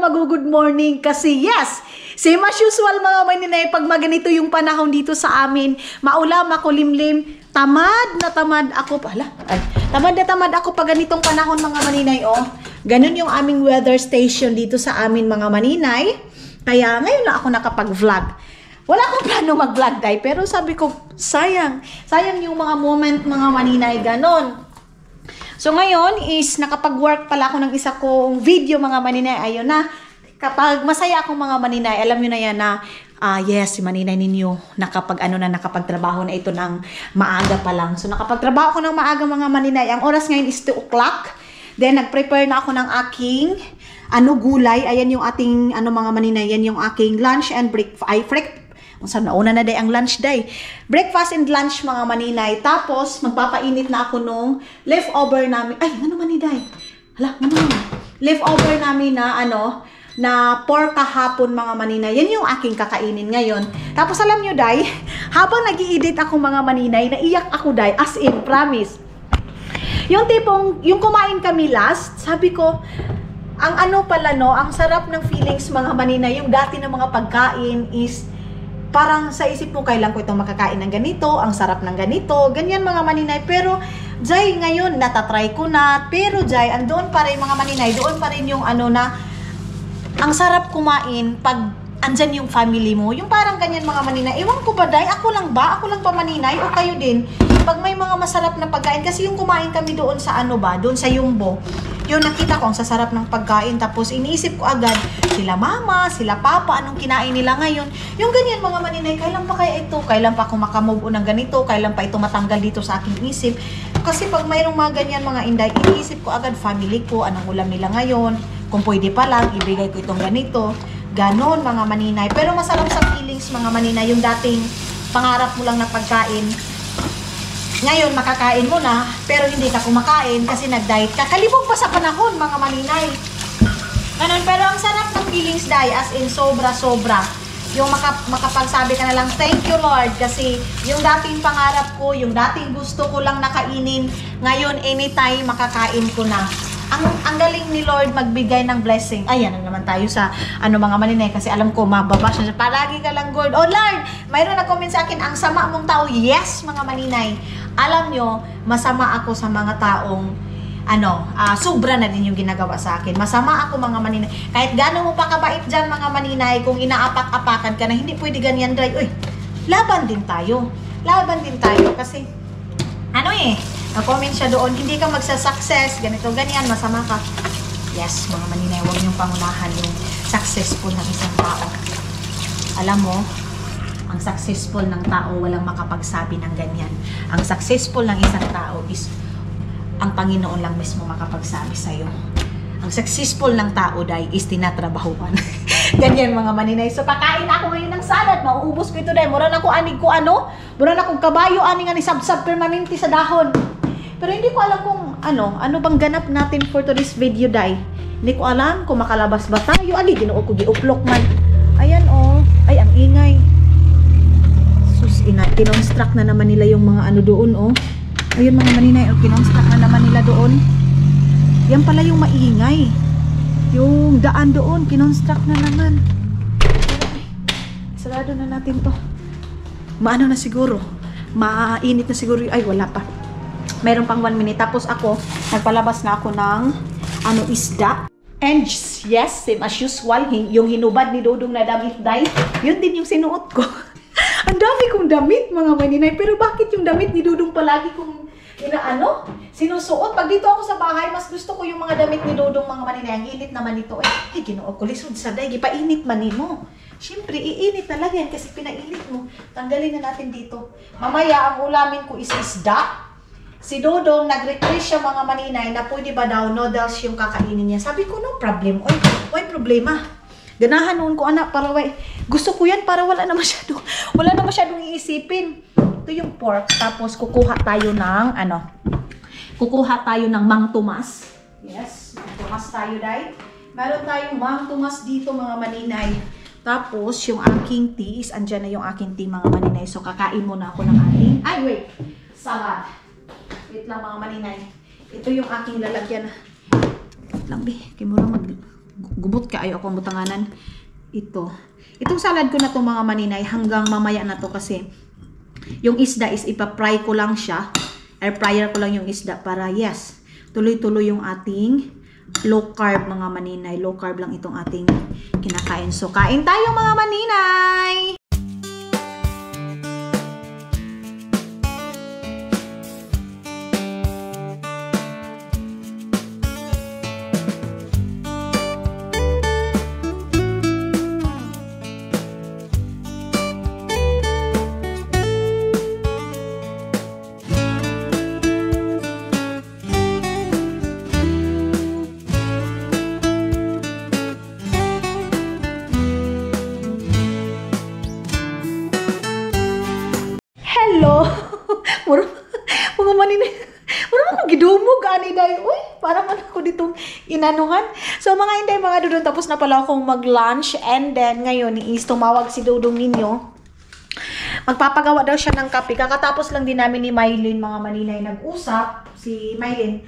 mag-good morning kasi yes, same as usual mga maninay, pag maganito yung panahon dito sa amin, maulam, makulimlim, tamad na tamad ako tamad ako pag ganitong panahon mga maninay, oh. Ganun yung aming weather station dito sa amin mga maninay. Kaya ngayon na ako nakapag-vlog. Wala akong plano mag-vlog day, pero sabi ko, sayang yung mga moment mga maninay, ganon. So ngayon is nakapag-work pala ako ng isa kong video mga maninay. Ayun na, kapag masaya akong mga maninay, alam nyo na yan na yes, si maninay ninyo nakapagtrabaho na ito ng maaga pa lang. So nakapagtrabaho ako ng maaga mga maninay. Ang oras ngayon is 2 o'clock. Then nag-prepare na ako ng aking gulay. Ayan yung ating mga maninay, yan yung aking lunch and breakfast. Saan nauna na day ang lunch day. Breakfast and lunch mga maninay. Tapos magpapainit na ako nung leftover namin. Ay, ano maninay? Hala, ano? Leftover namin na na pork kahapon mga maninay. Yan yung aking kakainin ngayon. Tapos alam nyo day, habang nag-i-edit ako mga maninay, naiyak ako day, as in, promise. Yung tipong, yung kumain kami last, sabi ko, ang ang sarap ng feelings mga maninay, yung dati ng mga pagkain is, parang sa isip mo, kailan ko itong makakain ng ganito, ang sarap ng ganito, ganyan mga maninay. Pero, Jai, ngayon, natatry ko na, pero Jai, andoon pa rin mga maninay, doon pa rin yung ang sarap kumain pag andyan yung family mo. Yung parang ganyan mga maninay. Ewan ko ba, Day? Ako lang ba? Ako lang pa maninay? O kayo din? Pag may mga masarap na pagkain, kasi yung kumain kami doon sa doon sa Yumbo, yung nakita ko ang sasarap ng pagkain, tapos iniisip ko agad, sila mama, sila papa, anong kinain nila ngayon. Yung ganyan mga maninay, kailan pa kaya ito? Kailan pa ako makamove ng ganito? Kailan pa ito matanggal dito sa aking isip? Kasi pag mayroong mga ganyan mga inday, iniisip ko agad family ko, anong ulam nila ngayon, kung pwede pa lang, ibigay ko itong ganito. Ganon mga maninay. Pero masarap sa feelings mga maninay, yung dating pangarap mo lang na pagkain. Ngayon, makakain mo na, pero hindi ka kumakain kasi nag-diet ka. Kalibog pa sa panahon, mga maninay. Ganun, pero ang sarap ng feelings, Day, as in sobra-sobra. Yung makapagsabi ka na lang, thank you, Lord, kasi yung dating pangarap ko, yung dating gusto ko lang nakainin, ngayon, anytime, makakain ko na. Ang galing ni Lord magbigay ng blessing. Ayan na naman tayo sa mga maninay, kasi alam ko, mababash na siya. Palagi ka lang, God. Oh, Lord, mayroon nag-comment sa akin, ang sama mong tao. Yes, mga maninay. Alam nyo, masama ako sa mga taong sobra na din yung ginagawa sa akin. Masama ako mga maninay. Kahit gano'n mo pa kabait dyan mga maninay, kung inaapak-apakan ka na, hindi pwede ganyan, Dry. Uy, laban din tayo. Laban din tayo kasi, na-comment siya doon, hindi ka magsa-success, ganito, ganyan, masama ka. Yes, mga maninay, huwag niyong pangunahan yung successful ng isang tao. Alam mo, ang successful ng tao, walang makapagsabi ng ganyan. Ang successful ng isang tao is ang Panginoon lang mismo makapagsabi sa'yo. Ang successful ng tao, Day, is tinatrabahuan. Ganyan mga maninay. So, kakain ako ngayon ng salad. Mauubos ko ito, Day. Mura na ko anig ko mura na kong kabayo, aning sab-sab permanente sa dahon. Pero hindi ko alam kung ano bang ganap natin for today's video, Day. Hindi ko alam kung makalabas ba tayo. Ali, ginoo ko giuplok man. Ayan, oh. Ay, ang ingay. Sus, kinonstruct na naman nila yung mga doon, oh. Ayun mga maninay, oh, kinonstruct na naman nila doon. Yan pala yung maingay. Yung daan doon, kinonstruct na naman. Sarado na natin to. Maano na siguro. Mainit na siguro. Ay, wala pa. Mayroon pang 1 minute. Tapos ako, nagpalabas na ako ng isda. And yes, same as usual, yung hinubad ni Dodong na damit, Day, yun din yung sinuot ko. Ang dami kong damit, mga maninay. Pero bakit yung damit ni Dodong palagi kong sinusuot? Pag dito ako sa bahay, mas gusto ko yung mga damit ni Dodong, mga maninay. Ang init naman ito. Ay, ginoo ko, lisod sa Day, ipainit man mo. Siyempre, iinit na lang yan kasi pinainit mo. Tanggalin na natin dito. Mamaya, ang ulamin ko is isda. Si Dodong, nag-request siya mga maninay na pwede ba daw noodles yung kakainin niya. Sabi ko, no problem. Oy, problema. Ganahan noon ko, anak, para gusto ko yan para wala na masyadong iisipin. Ito yung pork. Tapos, kukuha tayo ng Mang Tomas. Yes, Mang Tomas tayo, Day. Meron tayong Mang Tomas dito, mga maninay. Tapos, yung aking tea is, andyan na yung aking tea, mga maninay. So, kakain muna ako ng ating, salad. Wait lang, mga maninay. Ito yung aking lalagyan. Wait lang, be. Kimura gubot ka, ayaw akong butanganan. Itong salad ko na to mga maninay, hanggang mamaya na to kasi yung isda is ipa-fry ko lang siya. Air fryer ko lang yung isda para yes, tuloy-tuloy yung ating low carb mga maninay. Low carb lang itong ating kinakain. So, kain tayo mga maninay! Hello! Mga maninay, marami akong gidumog, ani day. Uy, para man ako ditong inanuhan. So, mga inday, mga dudong, tapos na pala akong mag-lunch. And then, ngayon, is tumawag si Dudong ninyo. Magpapagawa daw siya ng kape. Kakatapos lang din namin ni Mylene, mga maninay, nag-usap. Si Mylene,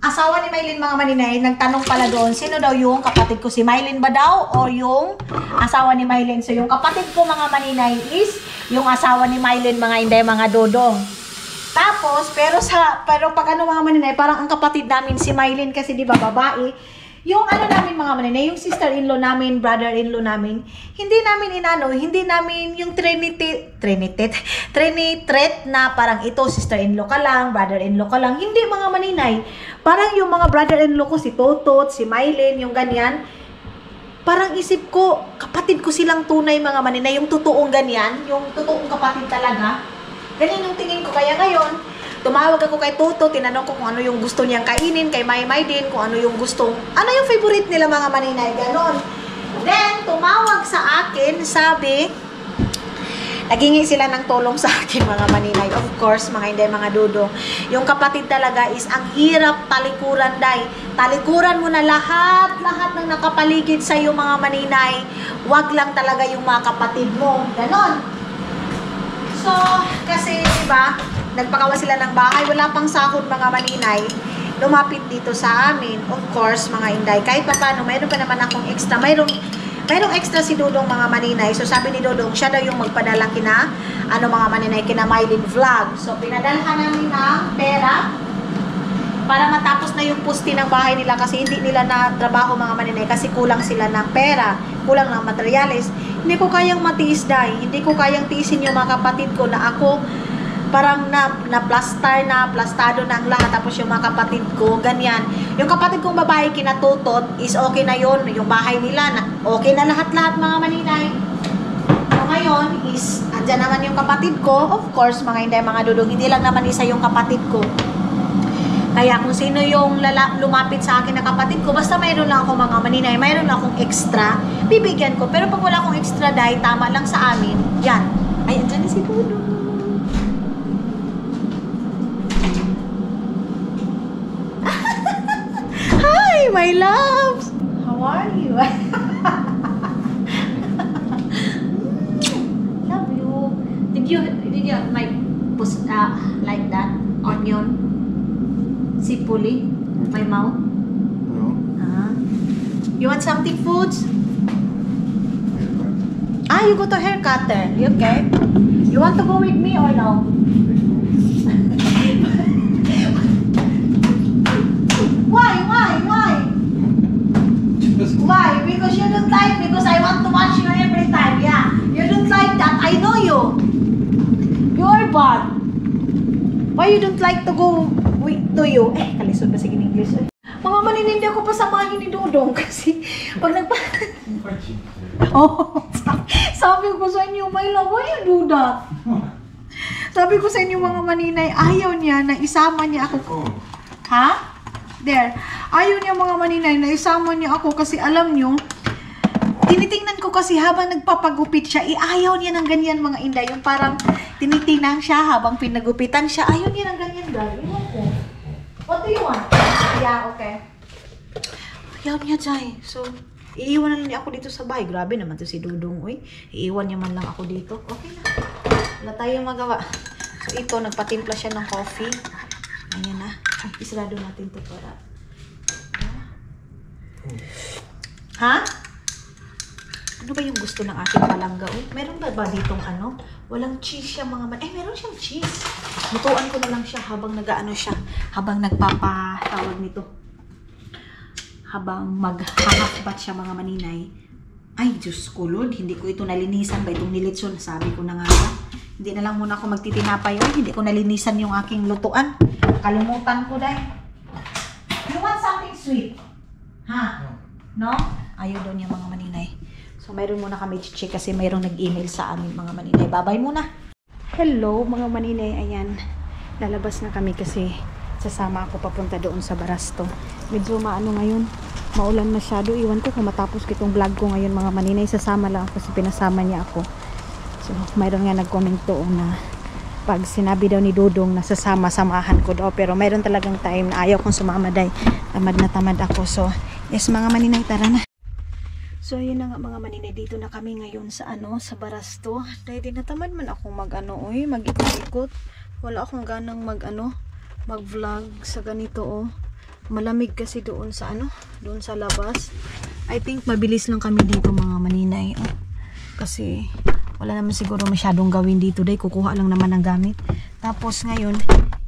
asawa ni Mylene, mga maninay, nagtanong pala doon, sino daw yung kapatid ko? Si Mylene ba daw o yung asawa ni Mylene? So, yung kapatid ko, mga maninay, is yung asawa ni Mylene, mga inday, mga dodong. Tapos, pero pag ano mga maninay, parang ang kapatid namin si Mylene kasi di ba babae, yung ano namin mga maninay, yung sister-in-law namin, brother-in-law namin, hindi namin yung trinitret na parang ito, sister-in-law ka lang, brother-in-law ka lang. Hindi mga maninay. Parang yung mga brother-in-law ko, si Totot, si Mylene, yung ganyan, parang isip ko, kapatid ko silang tunay mga maninay, yung totoong ganyan, yung totoong kapatid talaga. Ganyan yung tingin ko. Kaya ngayon, tumawag ako kay Toto, tinanong ko kung ano yung gusto niyang kainin, kay Maymay din, kung ano yung favorite nila mga maninay, ganon. Then, tumawag sa akin, sabi, naghingi sila ng tulong sa akin mga maninay. Of course, mga hindi, mga dudong. Yung kapatid talaga is ang hirap talikuran, day. Talikuran mo na lahat ng nakapaligid sa iyo mga maninay. Wag lang talaga yung mga kapatid mo. Ganon. So, kasi, diba, nagpakawa sila ng bahay, wala pang sahod mga maninay, lumapit dito sa amin. Of course, mga inday, kahit pa paano, mayroon pa naman akong extra, mayroong extra si Dudong mga maninay. So, sabi ni Dudong, siya daw yung magpadala kina, mga maninay, kina Mylene Vlog. So, pinadalhan namin ng pera para matapos na yung pusti ng bahay nila kasi hindi nila na trabaho mga maninay kasi kulang sila ng pera, kulang ng materyales. Hindi ko kayang matiis, day. Hindi ko kayang tiisin yung mga kapatid ko na ako parang plastado na ang lahat, tapos yung mga kapatid ko, ganyan. Yung kapatid kong babae, kinatutot, is okay na yon. Yung bahay nila, okay na lahat-lahat mga maninay. So ngayon, is, andyan naman yung kapatid ko, of course, mga hindi, mga dudong, hindi lang naman isa yung kapatid ko. Kaya kung sino yung lumapit sa akin na kapatid ko, basta mayroon lang ako mga maninay, mayroon lang akong extra, bibigyan ko. Pero pag wala akong extra, dahil tama lang sa amin, yan. Ay, andyan na si Dudong. Hi, my loves! How are you? Love you. Did you like that? Onion? Sipuli? My mouth? No. You want something foods? You go to hair cutter. You okay? You want to go with me or no? Why? Why? Because you don't like, because I want to watch you every time. Yeah. You don't like that. I know you. You're bad. Why you don't like to go to you? Kalisod na sige in English. Mga maninindi ako pasamahin ni Dudong kasi pag sabi ko sa inyo, my love, why you do that? Sabi ko sa inyo mga maninay, ayaw niya na isama niya ako. Ha? There. Ayaw niya mga maninay na isama niya ako kasi alam niyo, tinitingnan ko kasi habang nagpapagupit siya, ayaw niya ng ganyan mga inday. Yung parang tinitingnan siya habang pinagupitan siya. Ayaw niya ng ganyan, guys. Iwan ko. What do you want? Yeah, okay. Ayaw niya, Jai. So, iiwan na lang niya ako dito sa bahay. Grabe naman to si Dudong. Uy, iiwan niya man lang ako dito. Okay na. Wala tayong magawa. So, ito, nagpatimpla siya ng coffee. Ayan na. Ay, isarado natin to para. Ha? Ano ba yung gusto ng ating palangga? Meron ba ditong ano? Walang cheese siya mga meron siyang cheese. Lutuan ko na lang siya habang nag-ano siya. Habang nagpapatawag nito. Habang maghahakbat siya mga maninay. Ay, Diyos ko Lord, hindi ko ito nalinisan ba itong nilitson? Sabi ko na nga ba? Hindi na lang muna ako magtitinapay. Hindi ko nalinisan yung aking lutuan. Kalimutan ko dahil. You want something sweet? Ha? No? Ayaw doon yung mga maninay. So, mayroon muna kami check kasi mayroong nag-email sa amin mga maninay. Babay muna. Hello mga maninay. Ayan. Lalabas na kami kasi sasama ako papunta doon sa Barasto. Medyo maano ngayon. Maulan masyado. Iwan ko kung matapos kitong vlog ko ngayon mga maninay. Sasama lang ako kasi pinasama niya ako. So, mayroon nga nag-comment doon na pag sinabi daw ni Dudong na sasama-samahan ko daw. Pero mayroon talagang time na ayaw kong sumama dahil tamad na tamad ako. So, yes mga maninay, tara na. So, ayun na nga mga maninay, dito na kami ngayon sa sa Barasto. Dahil natamad man akong mag-ikot-ikot. Wala akong ganang mag-vlog sa ganito Malamig kasi doon sa doon sa labas. I think mabilis lang kami dito mga maninay. Kasi wala naman siguro masyadong gawin dito dahil kukuha lang naman ng gamit. Tapos ngayon,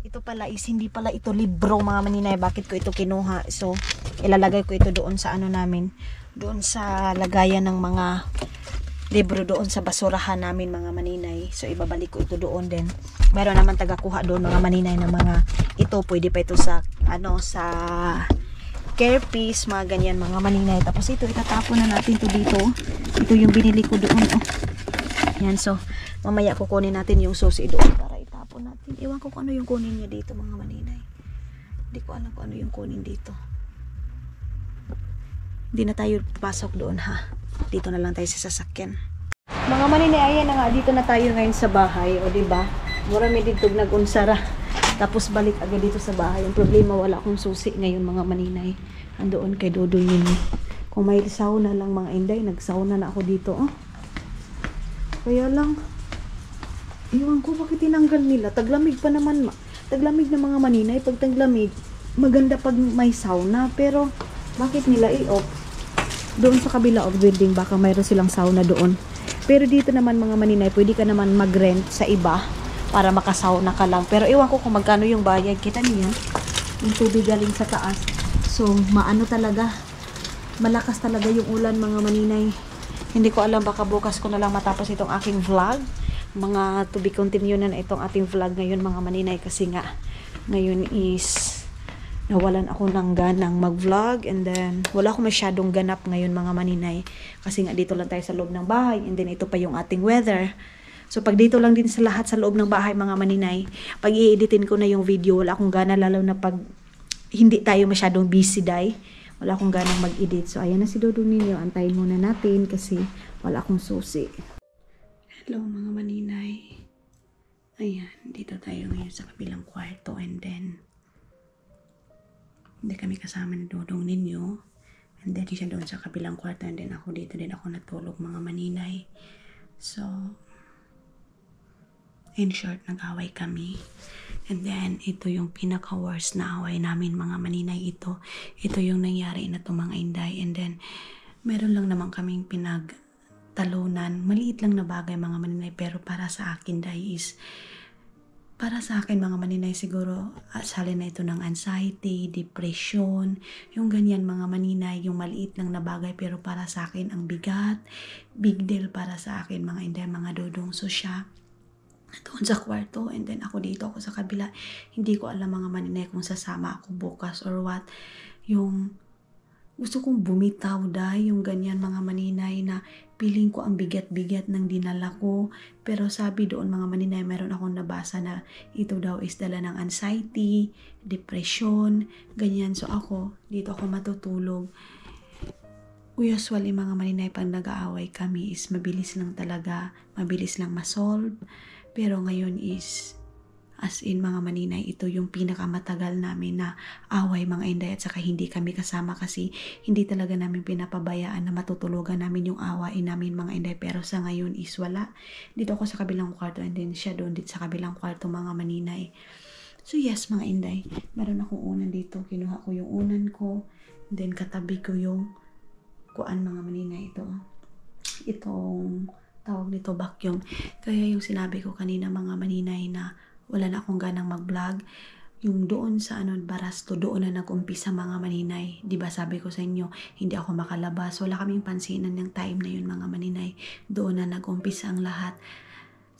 ito pala is hindi pala ito libro mga maninay. Bakit ko ito kinuha? So, ilalagay ko ito doon sa namin. Doon sa lagayan ng mga libro doon sa basurahan namin mga maninay. So ibabalik ko ito doon din. Meron naman tagakuha doon mga maninay na mga ito pwede pa ito sa sa care piece, mga ganyan mga maninay. Tapos ito itatapon na natin ito dito. Ito yung binili ko doon Yan, so mamaya kukunin natin yung susi doon para itapon natin. Iwan ko kung ano yung kunin niya dito mga maninay. Hindi ko alam kung ano yung kunin dito. Hindi na tayo pasok doon ha. Dito na lang tayo sa sasakyan. Mga maninay, ayan na nga. Dito na tayo ngayon sa bahay. O diba? Mura may dito nag-unsara. Tapos balik agad dito sa bahay. Yung problema, wala akong susi ngayon mga maninay. Andoon kay Dodoy yun. Kung may sauna lang mga inday, nagsauna na ako dito. Kaya lang, iwan ko bakit tinanggal nila. Taglamig pa naman. Taglamig na mga maninay. Pag taglamig, maganda pag may sauna. Pero, bakit nila i-off? Doon sa kabila of building, baka mayroon silang sauna doon. Pero dito naman mga maninay, pwede ka naman mag-rent sa iba para makasauna ka lang. Pero iwan ko kung magkano yung bayad. Kita niya, yung tubig galing sa taas. So, maano talaga. Malakas talaga yung ulan mga maninay. Hindi ko alam, baka bukas ko na lang matapos itong aking vlog. Mga to be continue na itong ating vlog ngayon mga maninay. Kasi nga, ngayon is nawalan ako ng ganang mag-vlog and then wala akong masyadong ganap ngayon mga maninay kasi nga dito lang tayo sa loob ng bahay and then ito pa yung ating weather. So pag dito lang din sa lahat sa loob ng bahay mga maninay, pag i-editin ko na yung video, wala akong gana lalo na pag hindi tayo masyadong busy day. Wala akong ganang mag-edit. So ayan na si Dodong ninyo, antayin muna natin kasi wala akong susi. Hello mga maninay. Ayan, dito tayo ngayon sa kabilang kwarto and then hindi kami kasama ni Dodong ninyo. And then siya doon sa kabilang kwarto and then ako dito din ako natulog mga maninay. So, in short, nag-away kami. And then, ito yung pinaka-worst na away namin mga maninay ito. Ito yung nangyari na itong mga inday. And then, meron lang naman kaming pinagtalunan. Maliit lang na bagay mga maninay. Pero para sa akin, day is para sa akin mga maninay siguro asalin na ito ng anxiety, depression, yung ganyan mga maninay, yung maliit lang na bagay pero para sa akin ang bigat, big deal para sa akin mga inday, mga Dodong. So siya doon sa kwarto and then ako dito ako sa kabila. Hindi ko alam mga maninay kung sasama ako bukas or what. Yung gusto kong bumitaw dahil yung ganyan mga maninay na feeling ko ang bigat-bigat ng dinala ko. Pero sabi doon mga maninay, meron akong nabasa na ito daw is dala ng anxiety, depression, ganyan. So ako, dito ako matutulog. Usually mga maninay, pag nag-aaway kami is mabilis lang talaga, mabilis lang masolve. Pero ngayon is as in mga maninay, ito yung pinakamatagal namin na away mga inday at saka hindi kami kasama kasi hindi talaga namin pinapabayaan na matutulugan namin yung awain namin mga inday. Pero sa ngayon is wala. Dito ako sa kabilang kwarto and then siya doon dito sa kabilang kwarto mga maninay. So yes mga inday, meron akong unan dito. Kinuha ko yung unan ko. Then katabi ko yung kuan mga maninay ito. Itong tawag nito vacuum. Kaya yung sinabi ko kanina mga maninay na wala na akong ganang mag-vlog, yung doon sa Barasto, doon na nag-umpisa mga maninay. Diba sabi ko sa inyo, hindi ako makalabas. Wala kaming pansinan ng time na yun mga maninay. Doon na nag-umpisa ang lahat.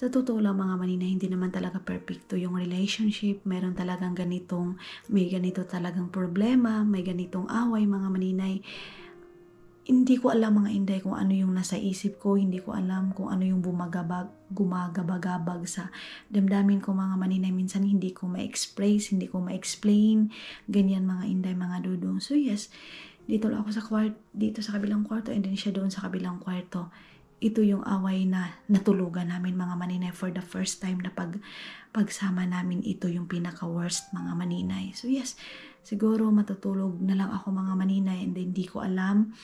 Sa totoo lang mga maninay, hindi naman talaga perfecto yung relationship. Meron talagang may ganito talagang problema, may ganitong away mga maninay. Hindi ko alam mga inday kung ano yung nasa isip ko, hindi ko alam kung ano yung gumagabagabag sa damdamin ko mga maninay. Minsan hindi ko ma-express, hindi ko ma-explain, ganyan mga inday, mga dudong. So yes, dito lang ako dito sa kabilang kwarto and then siya doon sa kabilang kwarto. Ito yung away na natulugan namin mga maninay for the first time na pagsama namin. Ito yung pinaka-worst mga maninay. So yes, siguro matutulog na lang ako mga maninay and then hindi ko alam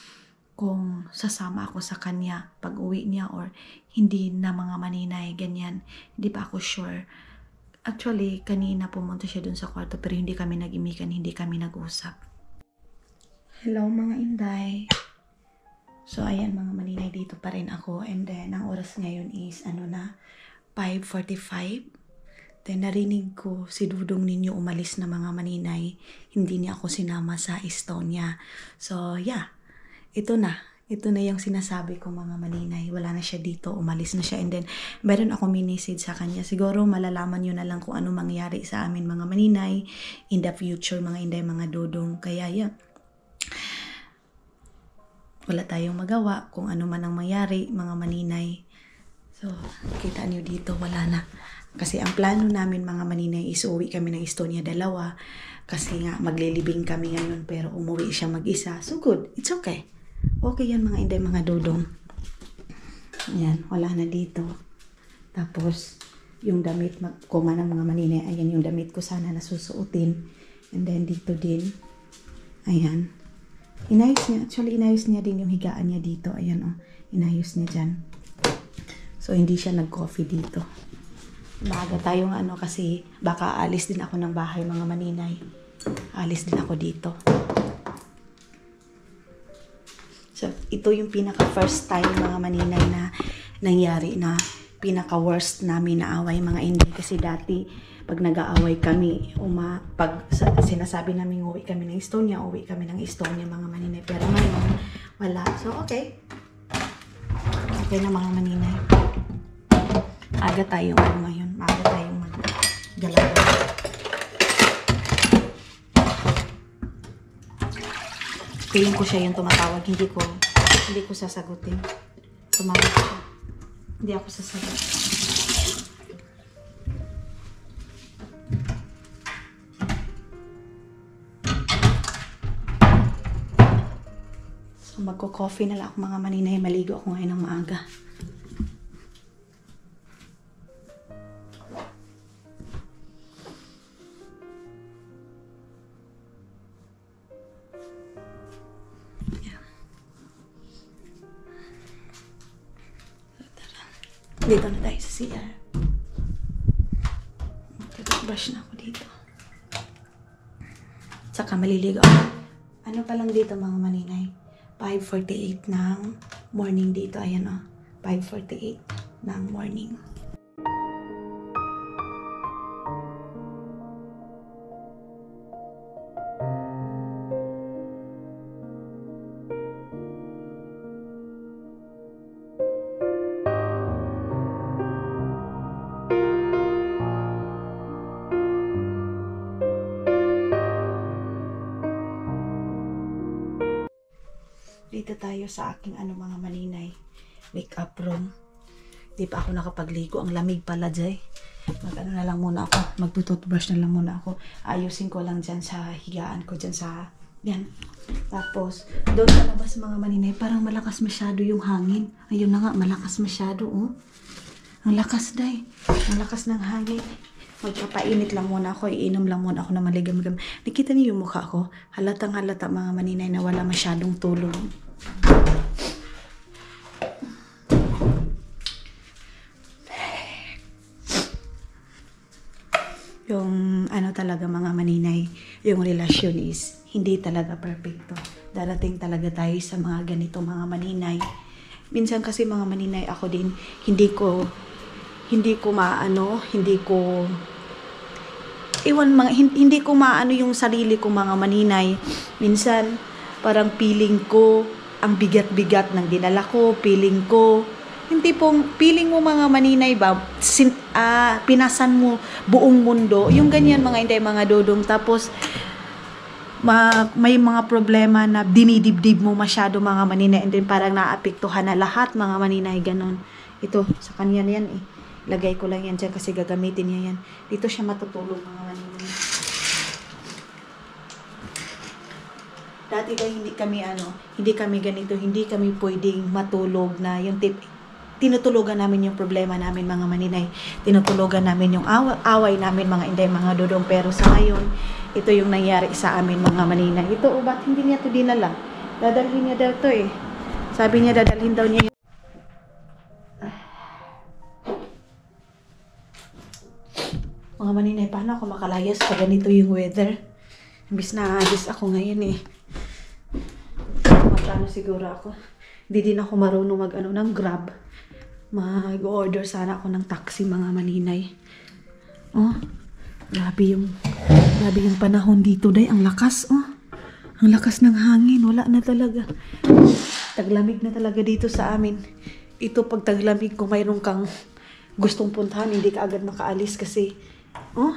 kung sasama ako sa kanya pag uwi niya or hindi na mga maninay, ganyan. Hindi pa ako sure. Actually, kanina pumunta siya dun sa kwarto pero hindi kami nag-imikan, hindi kami nag-usap. Hello mga inday. So ayan mga maninay, dito pa rin ako and then ang oras ngayon is 5:45. Then narinig ko si Dudong ninyo umalis na mga maninay. Hindi niya ako sinama sa Estonia. So yeah. Ito na yung sinasabi ko mga maninay. Wala na siya dito, umalis na siya. And then, meron ako message sa kanya. Siguro malalaman nyo na lang kung ano mangyari sa amin mga maninay in the future, mga inday, mga dudong. Kaya yeah, wala tayong magawa kung ano man ang mangyari mga maninay. So, kita nyo dito, wala na. Kasi ang plano namin mga maninay is uwi kami ng Estonia dalawa. Kasi nga maglilibing kami ngayon pero umuwi siya mag-isa. So good, it's okay. Okay yan mga inday, mga dudong. Yan, wala na dito. Tapos, yung damit ko nga ng mga maninay, ayan yung damit ko sana nasusuotin. And then dito din, ayan. Actually inayos niya din yung higaan niya dito. Ayan inayos niya dyan. So, hindi siya nag-coffee dito. Maaga tayong kasi baka alis din ako ng bahay mga maninay. Alis din ako dito. So, ito yung pinaka-first time mga maninay na nangyari na pinaka-worst namin na away mga inday. Kasi dati, pag nag-aaway kami, pag sinasabi namin uwi kami ng Estonia mga maninay. Pero ngayon, wala. So, okay. Okay na mga maninay. Aga tayong ngayon. Aga tayong mag-galaw. Feeling ko siya yung tumatawag. Hindi ko sasagutin. Tumawag siya. Hindi ako sasagot. So, magko-coffee na lang ako mga maninay. Maligo ako ngayon ng maaga. Dito na tayo sa CR. Brush na ako dito. Saka maliligo ako. Ano pa lang dito mga maninay? 5:48 ng morning dito. Ayan 5:48 ng morning. Dito tayo sa aking mga maninay, wake up room. Di pa ako nakapagligo, ang lamig pala dyan. Na lang muna ako, magtututbrush na lang muna ako. Ayusin ko lang dyan sa higaan ko, dyan sa, yan. Tapos, doon sa labas mga maninay, parang malakas masyado yung hangin. Ayun na nga, malakas masyado Ang lakas day, ang lakas ng hangin. Magpapainit lang muna ako, iinom lang muna ako ng maligam-gam. Nakita niyo yung mukha ko? Halatang halata mga maninay na wala masyadong tulog. Yung talaga mga maninay, yung relasyon is hindi talaga perfecto. darating talaga tayo sa mga ganito mga maninay. Minsan kasi mga maninay ako din, hindi ko maano, hindi ko maano yung sarili ko mga maninay. Minsan parang feeling ko ang bigat-bigat ng dinala ko, feeling mo mga maninay ba, pinasan mo buong mundo, yung ganyan mga inday, mga dodong, tapos may mga problema na dinidibdib mo masyado mga maninay, and then parang naapektuhan na lahat mga maninay, ganon. Ito, sa kanya yan eh. Lagay ko lang yan dyan kasi gagamitin niya yan. Dito siya matutulog mga maninay. Dati dahil hindi kami ganito, hindi kami pwedeng matulog na yung tinutulugan namin yung problema namin mga maninay. Tinutulugan namin yung away namin mga inday, mga dodong. Pero sa ngayon, ito yung nangyari sa amin mga maninay. Ito, ba't hindi niya ito dinala? Dadalhin niya daw ito eh. Sabi niya dadalhin daw niya. Mga maninay, paano ako makalayas pag ganito yung weather? Imbis na alis ako ngayon eh. Magkano siguro ako. Hindi din ako marunong ng Grab. Mag-order sana ako ng taxi mga maninay. Oh, grabe yung panahon dito day. Ang lakas, oh. Ang lakas ng hangin. Wala na talaga. Taglamig na talaga dito sa amin. Ito pag taglamig, kung mayroon kang gustong puntahan, hindi ka agad makaalis kasi, oh.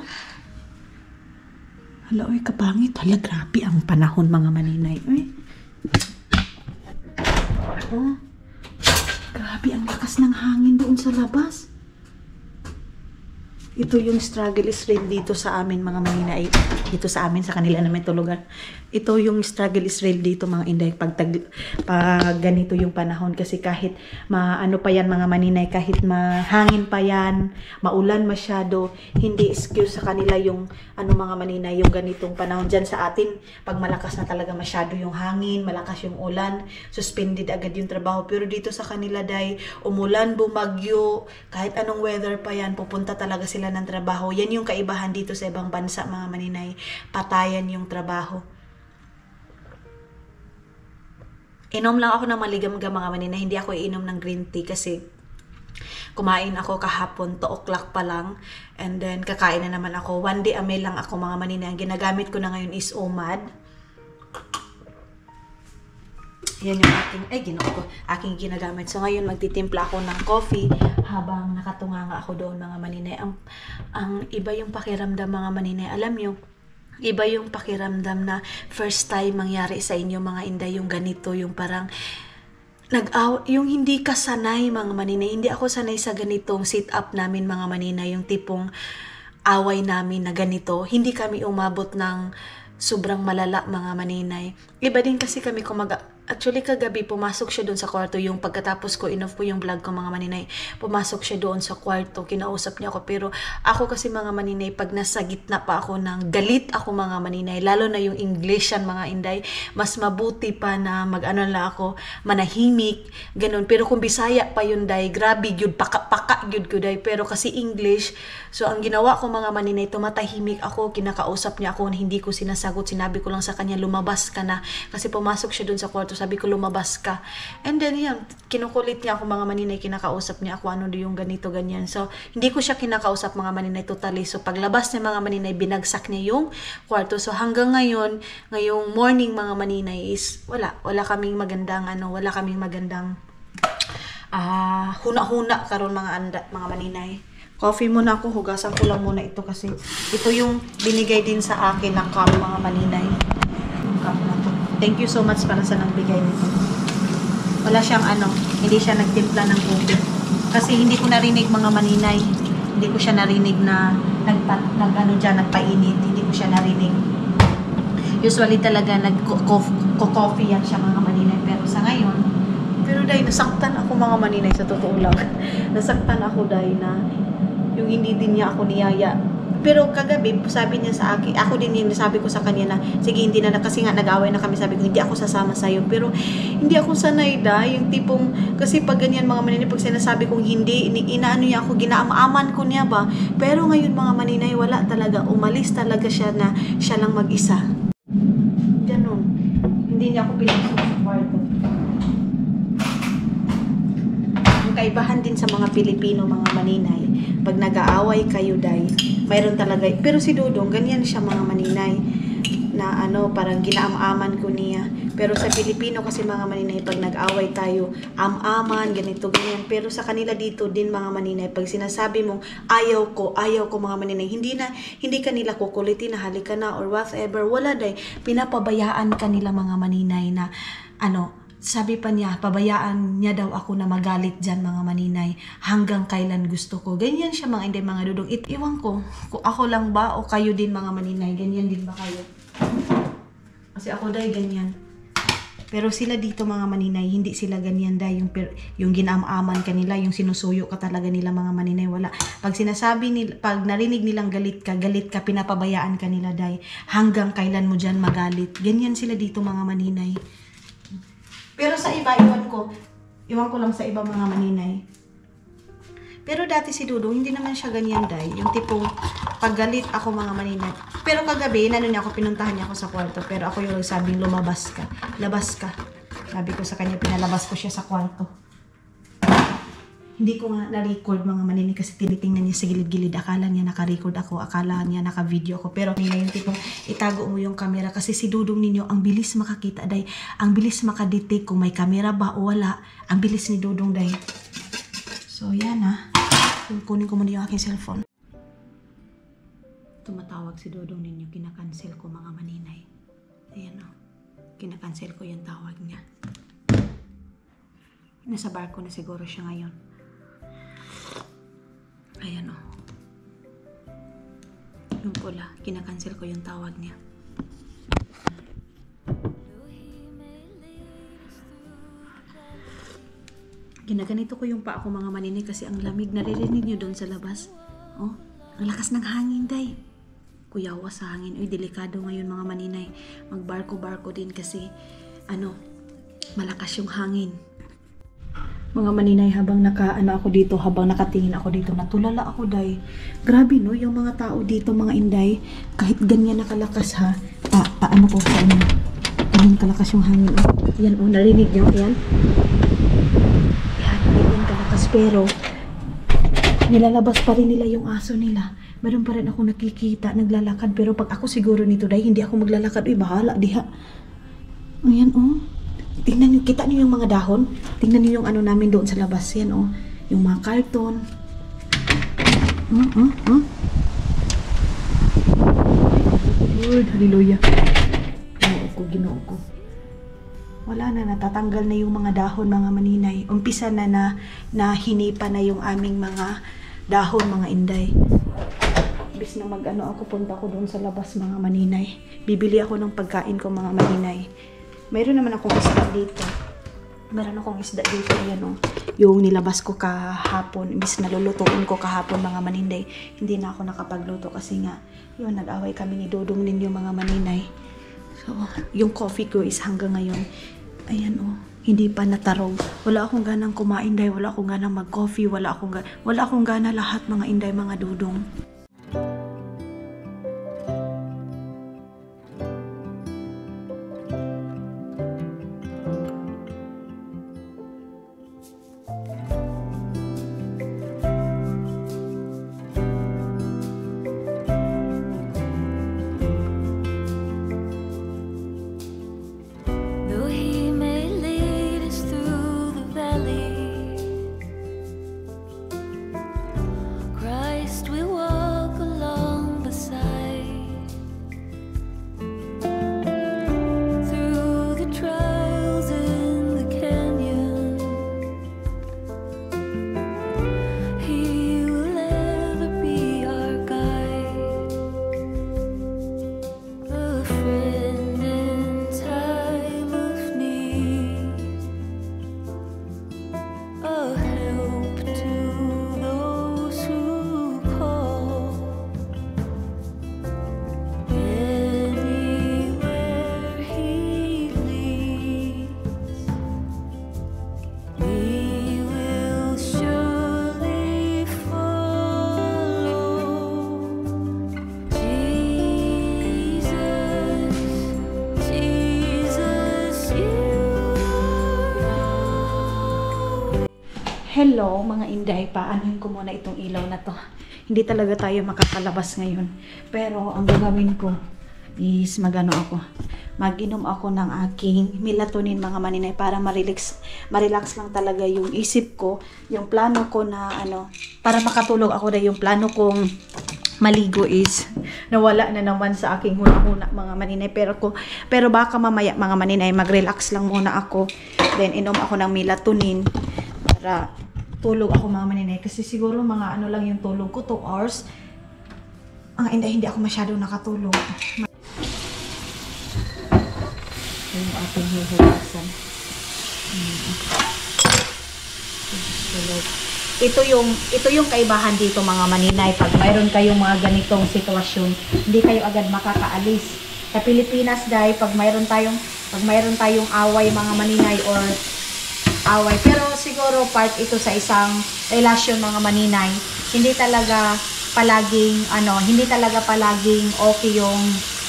Hala, oy, kapangit. Hala, grabe ang panahon mga maninay. Oy. Oh. Grabe, ang lakas ng hangin doon sa labas. Ito yung struggle is real dito sa amin mga maninay. Dito sa amin, sa kanila namin tulugan. Ito yung struggle is real dito mga inday. Pag ganito yung panahon. Kasi kahit ano pa yan mga maninay, kahit mahangin pa yan, maulan masyado, hindi excuse sa kanila yung mga maninay, yung ganitong panahon. Dyan sa atin, pag malakas na talaga masyado yung hangin, malakas yung ulan, suspended agad yung trabaho. Pero dito sa kanila day, umulan, bumagyo, kahit anong weather pa yan, pupunta talaga sila ng trabaho. Yan yung kaibahan dito sa ibang bansa mga maninay. Patayan yung trabaho. Inom lang ako ng maligam-gam mga maninay. Hindi ako iinom ng green tea kasi kumain ako kahapon, 2 o'clock pa lang. And then kakain na naman ako. 1 day a meal lang ako mga maninay. Ang ginagamit ko na ngayon is OMAD. Yan yung aking ginagamit. So ngayon magtitimpla ako ng coffee habang nakatunganga ako doon mga maninay. Ang iba yung pakiramdam mga maninay. Alam nyo, iba yung pakiramdam na first time mangyari sa inyo mga inday, yung ganito, yung parang yung hindi ka sanay mga maninay. Hindi ako sanay sa ganitong sit up namin mga maninay, yung tipong away namin na ganito. Hindi kami umabot ng sobrang malala mga maninay. Iba din kasi kami actually kagabi pumasok siya doon sa kwarto, yung pagkatapos ko inoff po yung vlog ko mga maninay, pumasok siya doon sa kwarto, kinausap niya ako. Pero ako kasi mga maninay, pag nasa gitna pa ako ng galit ako mga maninay, lalo na yung English yan mga inday, mas mabuti pa na lang ako, manahimik, ganun. Pero kung Bisaya pa yun day, grabe yun, paka yun ko day. Pero kasi English, so ang ginawa ko mga maninay, tumatahimik ako, kinakausap niya ako, hindi ko sinasagot, sinabi ko lang sa kanya, lumabas ka na. Kasi pumasok siya doon sa kwarto, sabi ko lumabas ka. And then yan, kinukulit niya ako mga maninay, kinakausap niya ako ano yung ganito ganyan. So hindi ko siya kinakausap mga maninay totally. So paglabas niya mga maninay, binagsak niya yung kwarto. So hanggang ngayong morning mga maninay is wala kaming magandang huna-huna karon mga maninay. Coffee muna ako, hugasan ko lang muna ito kasi ito yung binigay din sa akin ng cup mga maninay. Yung cup na to. Thank you so much para sa nagbigay nito. Wala siyang hindi siya nagtimpla ng tubig. Kasi hindi ko narinig mga maninay. Hindi ko siya narinig na nagpainit. Hindi ko siya narinig. Usually talaga nag-coffee yan siya mga maninay. Pero sa ngayon, dahil nasaktan ako mga maninay sa totoo lang. Nasaktan ako dahil na yung hindi din niya ako niyaya. Pero kagabi, sabi niya sa akin, ako din yung sabi ko sa kanya na, sige, hindi na, kasi nga nag-away na kami, sabi ko, hindi ako sasama sa'yo. Pero hindi ako sanay yung tipong, kasi pag ganyan mga maninay, pag sinasabi kong hindi, inaano niya ako, ginaaman ko niya ba. Pero ngayon mga maninay, wala talaga, umalis talaga siya na siya lang mag-isa. Ganon. Hindi niya ako pinasok sa kwarto. Ang kaibahan din sa mga Pilipino, mga maninay, pag nag-aaway kayo, day, mayroon talaga. Pero si Dudong, ganyan siya mga maninay, na parang ginaam-aman ko niya. Pero sa Pilipino kasi mga maninay, pag nag-away tayo, am-aman, ganito, ganyan. Pero sa kanila dito din mga maninay, pag sinasabi mong ayaw ko mga maninay, hindi kanila kukulitin na halika na or whatever, wala day. Pinapabayaan kanila mga maninay na sabi pa niya, pabayaan niya daw ako na magalit dyan mga maninay hanggang kailan gusto ko. Ganyan siya mga Inday, mga Dudong. Iwan ko, kung ako lang ba o kayo din mga maninay, ganyan din ba kayo? Kasi ako day ganyan. Pero sila dito mga maninay, hindi sila ganyan day. Yung ginam-aman kanila, yung sinusuyo ka talaga nila mga maninay, wala. Pag sinasabi nila, pag narinig nilang galit ka, pinapabayaan kanila day. Hanggang kailan mo dyan magalit. Ganyan sila dito mga maninay. Pero sa iba, iwan ko lang sa iba mga maninay. Pero dati si Dudong, hindi naman siya ganyan day. Yung tipong paggalit ako mga maninay. Pero kagabi, pinuntahan niya ako sa kwarto. Pero ako yung sabing lumabas ka. Labas ka. Sabi ko sa kanya, pinalabas ko siya sa kwarto. Hindi ko nga na-record mga maninay kasi tinitingnan niya sa gilid-gilid. Akala niya naka-record ako. Akala niya naka-video ako. Pero ngayon tipong itago mo yung camera kasi si Dudong ninyo, ang bilis makakita day. Ang bilis makadetect kung may camera ba o wala. Ang bilis ni Dudong day. So yan kunin ko muna yung aking cellphone. Tumatawag si Dudong ninyo. Kinakancel ko mga maninay. Ayan kinakancel ko yung tawag niya. Nasa barko na siguro siya ngayon. Ayan yung pula, kinakancel ko yung tawag niya. Ginaganito ko yung paa ko mga maninay kasi ang lamig. Naririnig nyo doon sa labas. Ang lakas ng hangin day. Kuyawa sa hangin. Uy, delikado ngayon mga maninay. Magbarko-barko din kasi malakas yung hangin. Mga maninay, habang nakatingin ako dito, natulala ako day. Grabe yung mga tao dito mga Inday, kahit ganyan nakalakas paano ko sa inyo. Ganyan kalakas yung hangin. Yan narinig nyo, yan. Yan kalakas, pero nilalabas pa rin nila yung aso nila. Meron pa rin ako nakikita, naglalakad, pero pag ako siguro nito day, hindi ako maglalakad. Uy, bahala, diha. Ayan tingnan niyo, kita niyo yung mga dahon. Tingnan niyo yung namin doon sa labas. Yan yung mga karton. Lord, hallelujah. Ginoo ko. Wala na, natatanggal na yung mga dahon mga maninay. Umpisa na hinipa na yung aming mga dahon mga Inday. Bis na ako, punta ko doon sa labas mga maninay. Bibili ako ng pagkain ko mga maninay. Mayroon naman akong isda dito. Ayan yung nilabas ko kahapon. Imbis na lulutuin ko kahapon mga maninday. Hindi na ako nakapagluto kasi nga, nag-away kami ni Dudong ninyo mga maninay. So, yung coffee ko is hanggang ngayon. Ayan hindi pa natarog. Wala akong ganang kumain day. Wala akong ganang mag-coffee. Wala akong gana lahat mga Inday, mga Dudong. We walk Hello mga inday, paanohin ko muna itong ilaw na to. Hindi talaga tayo makakalabas ngayon. Pero ang gagawin ko is mag-inom ako ng aking melatonin mga maninay para ma-relax lang talaga yung isip ko, yung plano ko na para makatulog ako na yung plano kong maligo is nawala na naman sa aking huna-huna mga maninay. Pero baka mamaya mga maninay mag-relax lang muna ako. Then inom ako ng melatonin para tulog ako mga maninay. Kasi siguro mga lang yung tulog ko, 2 hours. Hindi ako masyado nakatulog. Yung ating huhugasan. Ito yung kaibahan dito mga maninay. Pag mayroon kayong mga ganitong sitwasyon, hindi kayo agad makakaalis. Sa Pilipinas dahil pag mayroon tayong away mga maninay or away, pero siguro part ito sa isang relasyon mga maninay, hindi talaga palaging okay yung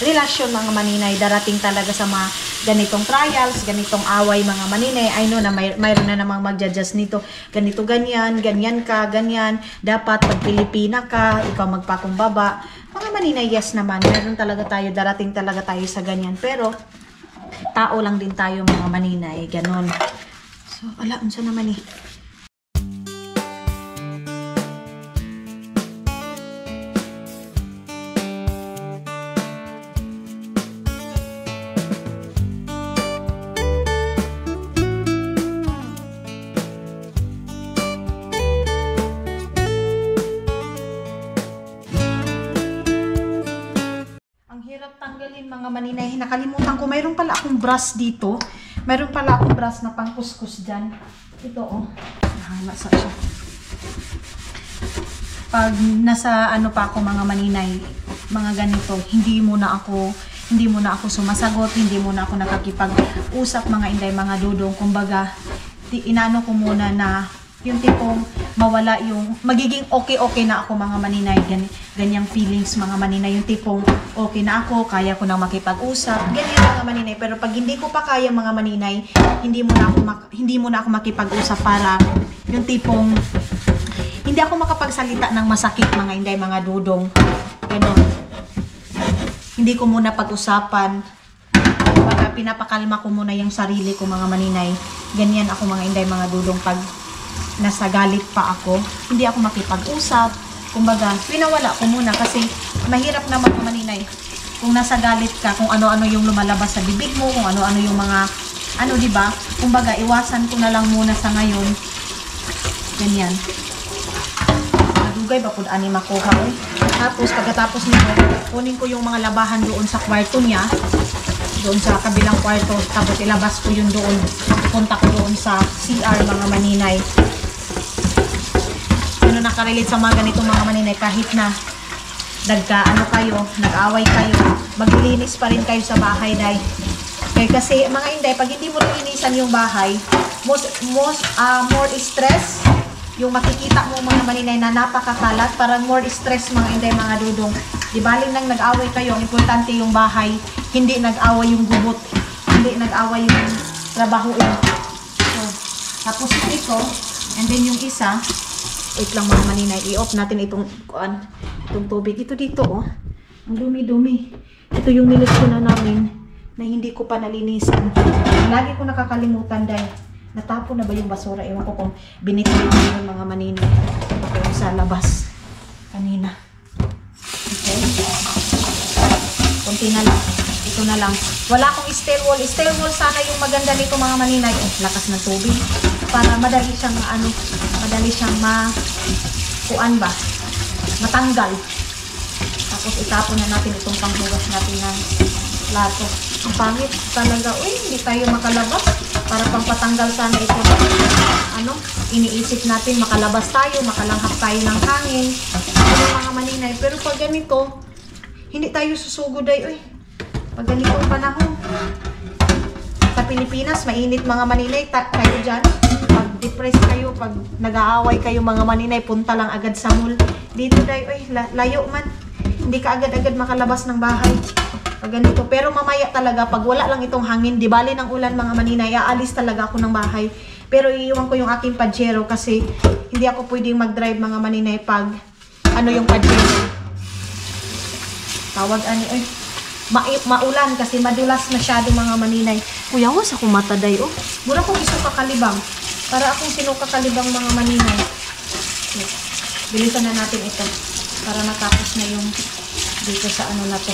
relasyon mga maninay. Darating talaga sa mga ganitong trials, ganitong away mga maninay. I know na mayroon na namang mag-judge nito. Ganito, ganyan ka, ganyan. Dapat pag Pilipina ka, ikaw magpakumbaba. Mga maninay, yes naman. Darating talaga tayo sa ganyan. Pero, tao lang din tayo mga maninay. Ganon. So, unsa naman eh. Tanggalin mga maninay. Nakalimutan ko, mayroon pala akong brush dito. Mayroon pala akong brush na pangkuskus dyan. Ito nasa siya. Pag nasa pa ako mga maninay, mga ganito, hindi muna ako sumasagot, hindi muna ako nakakipag-usap mga inday, mga dudong. Kumbaga, inaano ko muna na yung tipong mawala yung magiging okay na ako mga maninay, ganyang feelings mga maninay, yung tipong okay na ako, kaya ko nang makipag-usap, ganyan mga maninay. Pero pag hindi ko pa kaya mga maninay, hindi mo na ako makipag-usap, para yung tipong hindi ako makapagsalita ng masakit mga inday, mga dudong, ganon. Hindi ko muna pag-usapan, pag pinapakalma ko muna yung sarili ko mga maninay. Ganyan ako mga inday, mga dudong. Pag nasa galit pa ako, hindi ako makipag-usap. Kumbaga, pinawala ko muna kasi mahirap naman maninay. Kung nasa galit ka, kung ano-ano yung lumalabas sa bibig mo, kung ano-ano yung mga, diba? Kumbaga, iwasan ko na lang muna sa ngayon. Ganyan. Nadugay ba po ani makuha ko? Tapos, pagkatapos nito, kunin ko yung mga labahan doon sa kwarto niya. Doon sa kabilang kwarto. Tapos, ilabas ko yun doon. Punta ko doon sa CR mga maninay. Nakarelate sa mga ganitong mga maninay, kahit na nag-away kayo, maglilinis pa rin kayo sa bahay dahil. Kasi mga inday, pag hindi mo linisan yung bahay, more stress yung makikita mo mga maninay na napakakalat, parang more stress mga inday, mga dudong. Di baling nang nag-away kayo, ang importante yung bahay, hindi nag-away yung gubot, hindi nag-away yung trabahoin. So, tapos ito, and then yung isa, wait lang mga maninay, i-off natin itong tubig. Ito dito ang dumi-dumi. Ito yung niluto na namin na hindi ko pa nalinisan. Lagi ko nakakalimutan dahil natapon na ba yung basura. Ewan ko kung binitay ko yung mga maninay. Ito sa labas kanina. Okay. Kunti na lang. Ito na lang. Wala akong steel wall. Steel wall sana yung maganda nito mga maninay. Lakas ng tubig. Para madali siyang matanggal. Tapos itapon na natin itong panghugas natin ng plato. Ang pangit talaga. Hindi tayo makalabas. Para pampatanggal sana ito. Iniisip natin makalabas tayo, makalanghap tayo ng hangin. Mga maninay. Pero pag ganito, hindi tayo susugod ay. Pag ganitong panahon. Sa Pilipinas, mainit mga maninay. Kayo dyan. Pag depressed kayo, pag nag-aaway kayo mga maninay, punta lang agad sa mall. Dito dahil, layo man. Hindi ka agad-agad makalabas ng bahay. Pag ganito. Pero mamaya talaga, pag wala lang itong hangin, di bali ng ulan mga maninay, aalis talaga ako ng bahay. Pero iiwan ko yung aking Pajero kasi hindi ako pwedeng mag-drive mga maninay pag ano yung Pajero. Tawag ani, ay, maulan kasi madulas masyado mga maninay. Kuya, was ako mataday, oh. Mura kong isuka kalibang. Para akong sinuka kalibang mga maninay. Bilisan na natin ito. Para matapos na yung dito sa ano na to.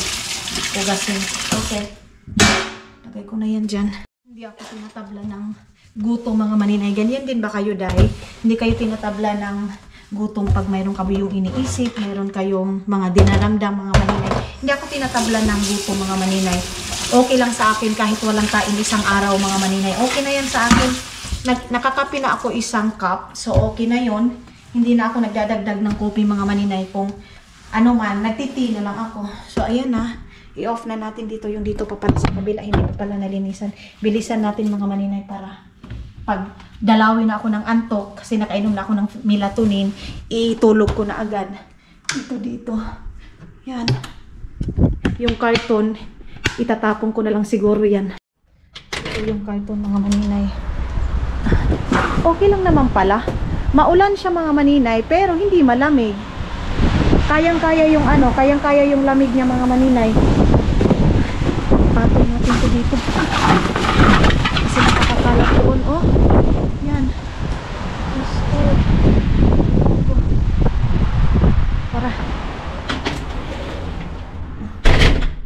Ugasin. Okay. Lagay ko na yan dyan. Hindi ako tinatabla ng gutom mga maninay. Ganyan din ba kayo, Day? Hindi kayo tinatabla ng gutom pag mayroon kayong iniisip, mayroon kayong mga dinaramdam mga maninay. Hindi ako tinatabla ng gutom mga maninay. Okay lang sa akin kahit walang kain isang araw mga maninay. Okay na yan sa akin. Nakakape na ako isang cup. So okay na yon. Hindi na ako nagdadagdag ng kopi mga maninay. Kung ano man, nagtitino lang ako. So ayan na. I-off na natin dito yung dito pa pala sa kabila. Hindi pa pala nalinisan. Bilisan natin mga maninay para pag dalawin na ako ng antok kasi nakainom na ako ng melatonin, itulog ko na agad. Dito. Yan. Yung karton, itatapon ko na lang siguro yan. Ito yung karton mga maninay. Okay lang naman pala. Maulan siya mga maninay pero hindi malamig. Kayang-kaya yung ano, kayang-kaya yung lamig niya mga maninay. Patong natin ito dito. Kasi nakakalat doon, oh. Yan. Para.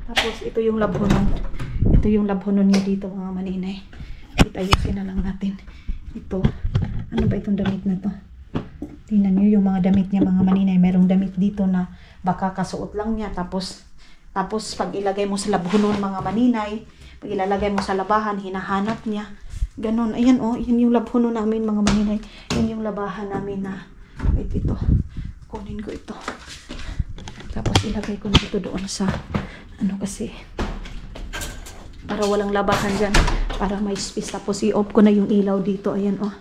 Tapos, ito yung labhonon. Ito yung labhonon niya dito, mga maninay. Itayusin na lang natin. Ito. Ano ba itong damit na to? Tingnan nyo yung mga damit niya, mga maninay. Merong damit dito na baka kasuot lang niya. Tapos pag ilagay mo sa labhonon, mga maninay, pag ilalagay mo sa labahan, hinahanap niya. Ganon. Ayan, oh. Yan yung labhonon namin, mga maninay. Yan yung labahan namin na, wait, ito. Kunin ko ito. Tapos ilagay ko dito doon sa, ano kasi, para walang labahan dyan. Para may space. Tapos i-off ko na yung ilaw dito. Ayan, oh.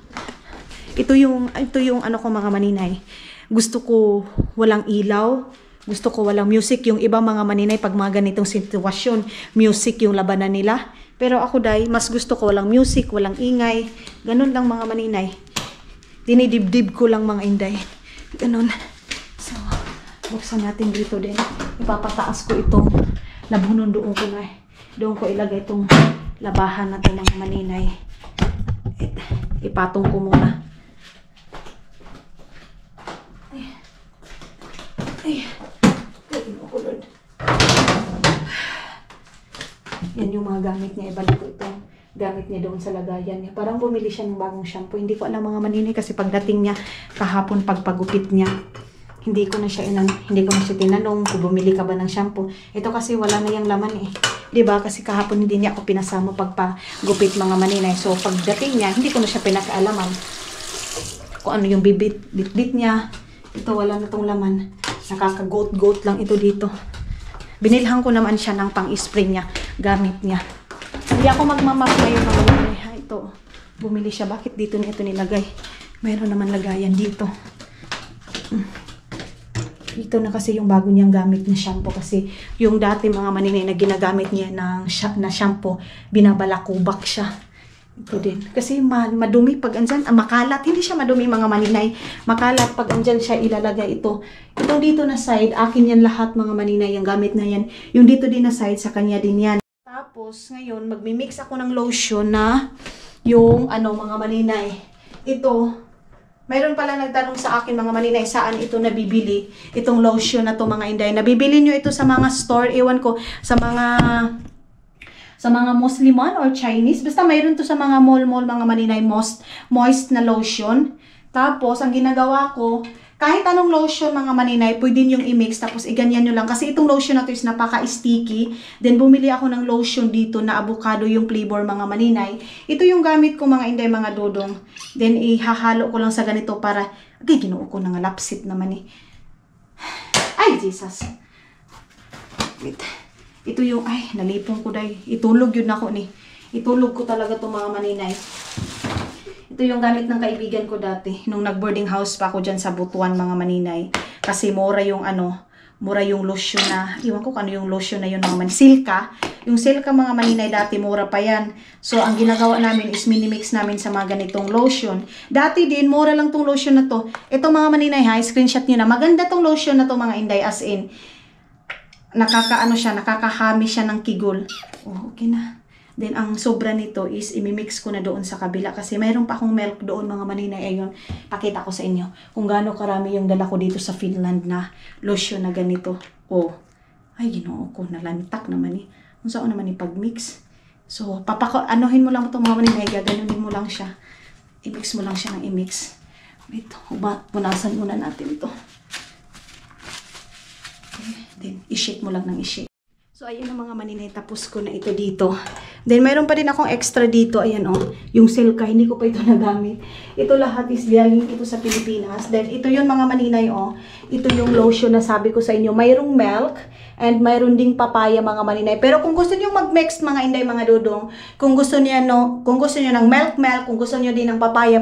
Ito yung ano ko mga maninay. Gusto ko walang ilaw. Gusto ko walang music. Yung ibang mga maninay pag mga ganitong sitwasyon, music yung labanan nila. Pero ako, Day, mas gusto ko walang music, walang ingay. Ganun lang mga maninay. Dinidibdib ko lang mga inday. Ganun. So, buksan natin dito din. Ipapataas ko itong labhonon doon ko na. Doon ko ilagay itong labahan na ito mga maninay. Ipatong ko muna. Yan yung mga gamit niya. Ibalik ko itong gamit niya doon sa lagayan niya. Parang bumili siya ng bagong shampoo. Hindi ko alam mga maninay kasi pagdating niya kahapon pagpagupit niya, hindi ko na siya tinanong kung bumili ka ba ng shampoo. Ito kasi wala na yung laman eh. 'Di ba? Kasi kahapon hindi niya ako pinasama pagpagupit mga maninay. So pagdating niya, hindi ko na siya pinakaalaman kung ano yung bit niya. Ito wala na tong laman. Nakaka-goat lang ito dito. Binilhan ko naman siya ng pang-spray niya, gamit niya. Hindi ako magmamap ngayon mga maninay. Ha, ito. Bumili siya. Bakit dito niya ito nilagay? Mayroon naman lagayan dito. Ito na kasi yung bago niyang gamit na shampoo kasi yung dati mga maninay na ginagamit niya na shampoo, binabalakubak siya. Ito din. Kasi madumi pag andyan, makalat. Hindi siya madumi mga maninay. Makalat pag andyan siya ilalagay ito. Ito dito na side, akin yan lahat mga maninay. Yung gamit na yan. Yung dito din na side, sa kanya din yan. Tapos ngayon, magmimix ako ng lotion na yung ano mga maninay. Ito. Mayroon pala nagtanong sa akin mga maninay saan ito nabibili. Itong lotion na to mga inday. Nabibili nyo ito sa mga store. Iwan ko sa mga Musliman or Chinese. Basta mayroon to sa mga mall mga maninay. Moist na lotion. Tapos ang ginagawa ko, kahit anong lotion mga maninay, pwede yung i-mix. Tapos iganyan nyo lang. Kasi itong lotion na to is napaka-sticky. Then bumili ako ng lotion dito na avocado yung flavor mga maninay. Ito yung gamit ko mga inday mga dodong. Then ihahalo ko lang sa ganito para, ginuo ko ng lapsit naman eh. Ay, Jesus. Wait. Ito yung, ay, nalipong ko dahi. Itulog yun ako ni. Itulog ko talaga itong mga maninay. Ito yung gamit ng kaibigan ko dati. Nung nag-boarding house pa ako dyan sa Butuan mga maninay. Kasi mura yung ano, mura yung lotion na, iwan ko kung ano yung lotion na yun mga maninay. Silka. Yung Silka mga maninay dati mura pa yan. So ang ginagawa namin is minimix namin sa mga ganitong lotion. Dati din mura lang tong lotion na to. Ito mga maninay ha, screenshot nyo na. Maganda tong lotion na to mga inday, as in nakakaano siya, nakakahami siya ng kigol. Oh, okay na. Then, ang sobra nito is imimix ko na doon sa kabila kasi mayroon pa akong milk doon mga maninay. Ayun, pakita ko sa inyo kung gaano karami yung dala ko dito sa Finland na lotion na ganito. Oh, ay ginoo ko, nalantak naman eh. Kung saan naman ipag-mix. So, anuhin mo lang ito mga maninay, gaganunin mo lang siya. I-mix mo lang siya ng i-mix. Wait, punasan muna natin ito. Okay, then, i-shake mo lang ng i-shake. So, ayun ang mga maninay, tapos ko na ito dito. Then, mayroon pa din akong extra dito. Ayan o, yung Silka, hindi ko pa ito nagamit. Ito lahat is galing ito sa Pilipinas. Then, ito yung mga maninay o. Ito yung lotion na sabi ko sa inyo. Mayroong milk and mayroon ding papaya mga maninay. Pero kung gusto niyo mag-mix mga inday, mga dudong, kung gusto niyo ng milk, kung gusto niyo din ng papaya,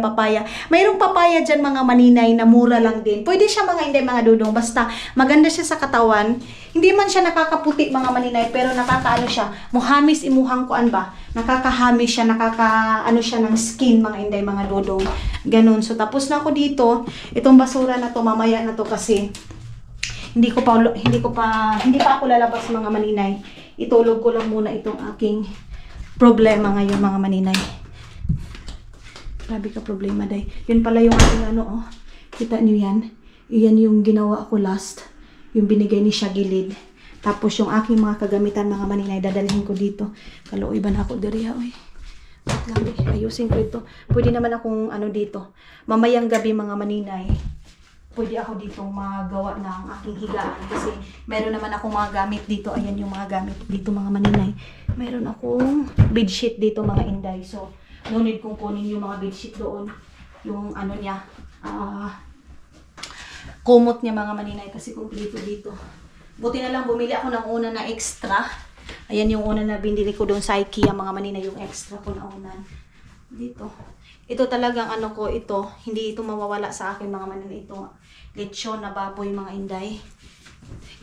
mayroong papaya dyan mga maninay na mura lang din. Pwede siya mga inday, mga dudong. Basta maganda siya sa katawan. Hindi man siya nakakaputi mga maninay, pero nakakaano siya. Muhamis imuhang kuan ba? Nakakahamis siya, nakakaano siya ng skin mga inday, mga dudong. Ganun. So tapos na ako dito. Itong basura na to, mamaya na to kasi hindi pa ako lalabas mga maninay. Itulog ko lang muna itong aking problema ngayon mga maninay. Grabe ka problema day. Yun pala yung aking ano oh. Kita niyo yan? Iyan yung ginawa ko last. Yung binigay ni siya gilid. Tapos yung aking mga kagamitan mga maninay dadalhin ko dito. Kaluoy ba na ako diri oy. Wait lang ayusin ko ito. Pwede naman akong ano dito. Mamayang gabi mga maninay. Pwede ako dito magawa ng aking higaan kasi meron naman akong mga gamit dito. Ayan yung mga gamit dito mga maninay. Meron akong bedsheet dito mga inday. So, no need kong kunin yung mga bedsheet doon. Yung ano niya, kumot niya mga maninay kasi kumpleto dito. Buti na lang bumili ako ng una na extra. Ayan yung una na binili ko doon sa IKEA mga maninay, yung extra ko na unan. Dito. Ito talagang ano ko ito, hindi ito mawawala sa akin mga maninay. Ito lechon na baboy mga inday.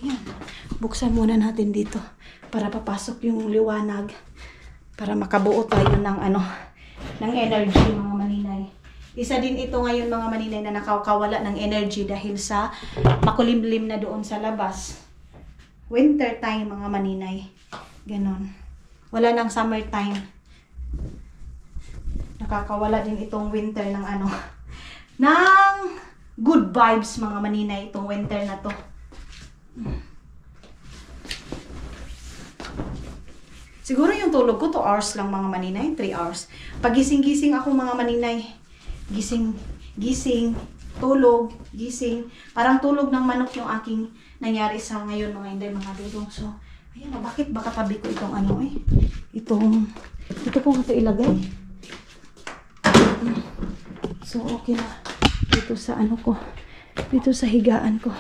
Ayan. Buksan muna natin dito para papasok yung liwanag. Para makabuo tayo ng ano, ng energy mga maninay. Isa din ito ngayon mga maninay na nakakawala ng energy dahil sa makulimlim na doon sa labas. Winter time mga maninay. Ganon. Wala nang summer time. Nakakawala din itong winter ng ano, ng good vibes mga maninay itong winter na to. Siguro yung tulog ko 2 hours lang mga maninay, 3 hours. Pag gising-gising ako mga maninay, gising, tulog, gising. Parang tulog ng manok yung aking nangyari sa ngayon mga inday, mga dudong. So, ayan na, bakit baka tabi ko itong ano eh? Ito ko ito ilagay. So, okay na. Dito sa ano ko. Dito sa higaan ko.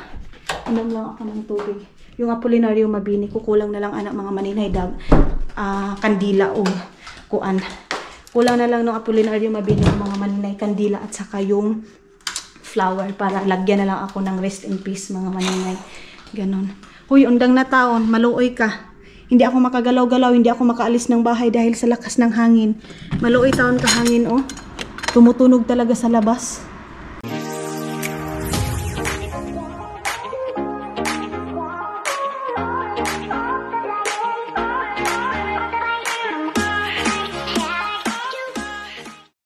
Inom lang ako ng tubig. Yung Apolinario Mabini, kukulang na lang anak mga maninay. Kandila o kuan. Kulang na lang ng Apolinario Mabini mga maninay, kandila at saka yung flower para lagyan na lang ako ng rest in peace mga maninay. Ganon. Huy, undang na taon, maluoy ka. Hindi ako makagalaw-galaw, hindi ako makaalis ng bahay dahil sa lakas ng hangin. Maluoy taon ka hangin oh. Tumutunog talaga sa labas.